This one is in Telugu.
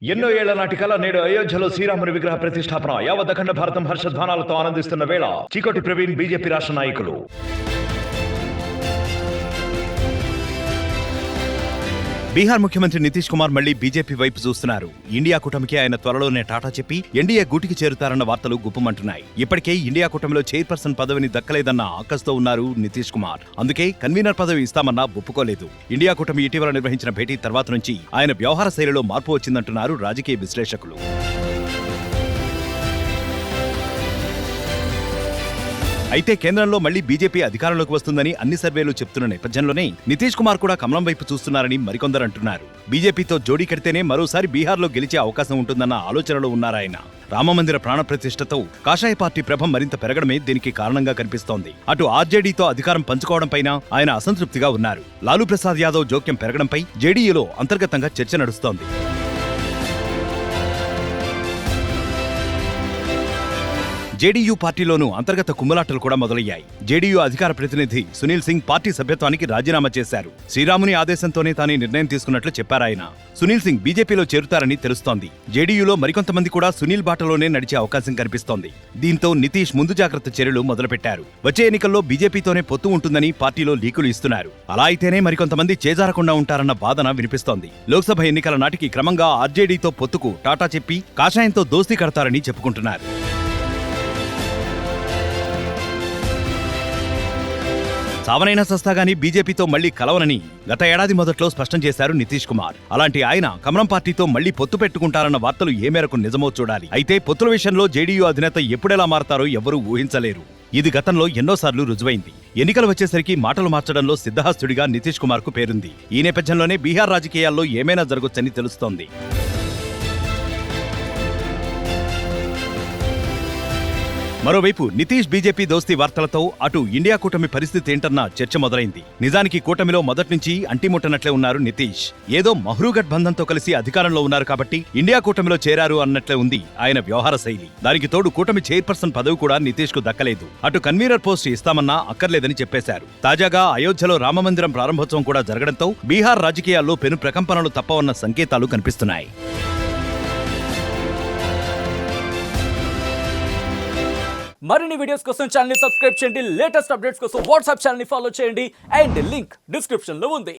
ఎన్నో ఏళ్ల నాటి కల నేడు అయోధ్యలో శ్రీరాముని విగ్రహ ప్రతిష్టాపన. యావత్ అఖండ భారతం హర్షధ్వానాలతో ఆనందిస్తున్న వేళ చీకోటి ప్రవీణ్ బీజేపీ రాష్ట్ర నాయకులు. బీహార్ ముఖ్యమంత్రి నితీష్ కుమార్ మళ్లీ బీజేపీ వైపు చూస్తున్నారు. ఇండియా కూటమికి ఆయన త్వరలోనే టాటా చెప్పి ఎన్డీఏ గూటికి చేరుతారన్న వార్తలు గుప్పమంటున్నాయి. ఇప్పటికే ఇండియా కూటమిలో చైర్పర్సన్ పదవిని దక్కలేదన్న ఆకస్తో ఉన్నారు నితీష్ కుమార్. అందుకే కన్వీనర్ పదవి ఇస్తామన్నా ఒప్పుకోలేదు. ఇండియా కూటమి ఇటీవల నిర్వహించిన భేటీ తర్వాత నుంచి ఆయన వ్యవహార శైలిలో మార్పు వచ్చిందంటున్నారు రాజకీయ విశ్లేషకులు. అయితే కేంద్రంలో మళ్లీ బీజేపీ అధికారంలోకి వస్తుందని అన్ని సర్వేలు చెప్తున్న నేపథ్యంలోనే నితీష్ కుమార్ కూడా కమలం వైపు చూస్తున్నారని మరికొందరు అంటున్నారు. బీజేపీతో జోడీ కడితేనే మరోసారి బీహార్లో గెలిచే అవకాశం ఉంటుందన్న ఆలోచనలో ఉన్నారాయన. రామమందిర ప్రాణప్రతిష్ఠతో కాషాయ పార్టీ ప్రభ మరింత పెరగడమే దీనికి కారణంగా కనిపిస్తోంది. అటు ఆర్జేడీతో అధికారం పంచుకోవడంపైన ఆయన అసంతృప్తిగా ఉన్నారు. లాలూ ప్రసాద్ యాదవ్ జోక్యం పెరగడంపై జేడీయూలో అంతర్గతంగా చర్చ నడుస్తోంది. జేడీయూ పార్టీలోనూ అంతర్గత కుమ్ములాటలు కూడా మొదలయ్యాయి. జేడీయూ అధికార ప్రతినిధి సునీల్ సింగ్ పార్టీ సభ్యత్వానికి రాజీనామా చేశారు. శ్రీరాముని ఆదేశంతోనే తాను నిర్ణయం తీసుకున్నట్లు చెప్పారాయన. సునీల్ సింగ్ బీజేపీలో చేరుతారని తెలుస్తోంది. జేడీయూలో మరికొంతమంది కూడా సునీల్ బాటలోనే నడిచే అవకాశం కనిపిస్తోంది. దీంతో నితీష్ ముందు జాగ్రత్త చర్యలు మొదలుపెట్టారు. వచ్చే ఎన్నికల్లో బీజేపీతోనే పొత్తు ఉంటుందని పార్టీలో లీకులు ఇస్తున్నారు. అలా అయితేనే మరికొంతమంది చేజారకుండా ఉంటారన్న వాదన వినిపిస్తోంది. లోక్సభ ఎన్నికల నాటికి క్రమంగా ఆర్జేడీతో పొత్తుకు టాటా చెప్పి కాషాయంతో దోస్తీ కడతారని చెప్పుకుంటున్నారు. సావనైనా సస్తాగాని బీజేపీతో మళ్లీ కలవనని గత ఏడాది మొదట్లో స్పష్టం చేశారు నితీష్ కుమార్. అలాంటి ఆయన కమలం పార్టీతో మళ్లీ పొత్తు పెట్టుకుంటారన్న వార్తలు ఏ మేరకు నిజమో చూడాలి. అయితే పొత్తుల విషయంలో జేడీయూ అధినేత ఎప్పుడెలా మారతారో ఎవ్వరూ ఊహించలేరు. ఇది గతంలో ఎన్నోసార్లు రుజువైంది. ఎన్నికలు వచ్చేసరికి మాటలు మార్చడంలో సిద్ధహస్తుడిగా నితీష్ కుమార్ కు పేరుంది. ఈ నేపథ్యంలోనే బీహార్ రాజకీయాల్లో ఏమైనా జరగొచ్చని తెలుస్తోంది. మరోవైపు నితీష్ బీజేపీ దోస్తీ వార్తలతో అటు ఇండియా కూటమి పరిస్థితి ఏంటన్న చర్చ మొదలైంది. నిజానికి కూటమిలో మొదట్నుంచి అంటిముట్టనట్లే ఉన్నారు నితీష్. ఏదో మహ్రూగఢ్ బంధంతో కలిసి అధికారంలో ఉన్నారు కాబట్టి ఇండియా కూటమిలో చేరారు అన్నట్లే ఉంది ఆయన వ్యవహార శైలి. దానికి తోడు కూటమి చైర్పర్సన్ పదవి కూడా నితీష్ కు దక్కలేదు. అటు కన్వీనర్ పోస్ట్ ఇస్తామన్నా అక్కర్లేదని చెప్పేశారు. తాజాగా అయోధ్యలో రామమందిరం ప్రారంభోత్సవం కూడా జరగడంతో బీహార్ రాజకీయాల్లో పెను ప్రకంపనలు తప్పవన్న సంకేతాలు కనిపిస్తున్నాయి. మరిన్ని వీడియోస్ కోసం ఛానల్ ని సబ్స్క్రైబ్ చేయండి. లేటెస్ట్ అప్డేట్స్ కోసం వాట్సాప్ ఛానల్ ని ఫాలో చేయండి. అండ్ లింక్ డిస్క్రిప్షన్ లో ఉంది.